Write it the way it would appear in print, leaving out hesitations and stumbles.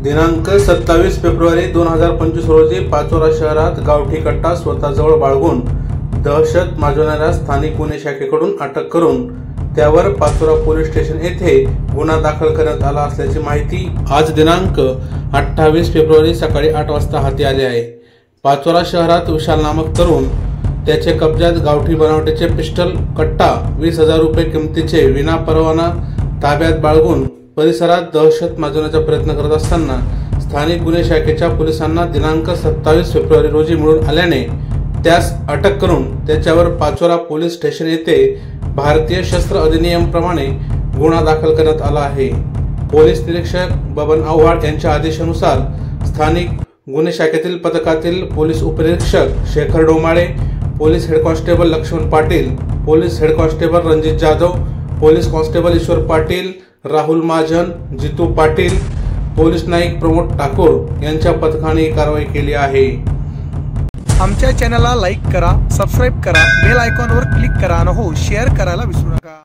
दिनांक 27 फेब्रुवारी 2025 रोजी पाचोरा शहरात गावठी कट्टा स्वतःजवळ बाळगून दहशत माजवणाऱ्या स्थानिक गुन्हे शाखेकडून अटक करून त्यावर पाचोरा पोलीस स्टेशन येथे गुन्हा दाखल करण्यात आला असल्याची माहिती आज दिनांक 28 फेब्रुवारी सकाळी 8 वाजता हाती आली आहे। पाचोरा शहरात विशाल नामक तरुण त्याचे कब्जात गावठी बनावटीचे पिस्टल कट्टा 20,000 रुपये किमतीचे विनापरवाना ताब्यात बाळगून परिसरात दहशत माजवण्याचा प्रयत्न करत असताना स्थानिक गुन्हे शाखेच्या पोलिसांना दिनांक 27 फेब्रुवारी रोजी मिळून आल्याने त्यास अटक करून त्याच्यावर पाचोरा पोलीस स्टेशन येथे भारतीय शस्त्र अधिनियम प्रमाणे गुन्हा दाखल करण्यात आला आहे। पोलीस निरीक्षक बबन आव्हाड यांच्या आदेशानुसार स्थानिक गुन्हे शाखेतील पथकातील पोलीस उपनिरीक्षक Shekhar Domale, police head constable Laxman Patil, police head constable Ranjit Jadhav, police constable Ishwar Patil, Rahul Mahajan, Jitu Patil, police नाईक प्रमोद ठाकूर यांच्या पथकाने ही कारवाई केली आहे। आमच्या चॅनलला लाईक करा, सबस्क्राइब करा, बेल आयकॉनवर क्लिक करा आणि हो शेअर करायला विसरू नका।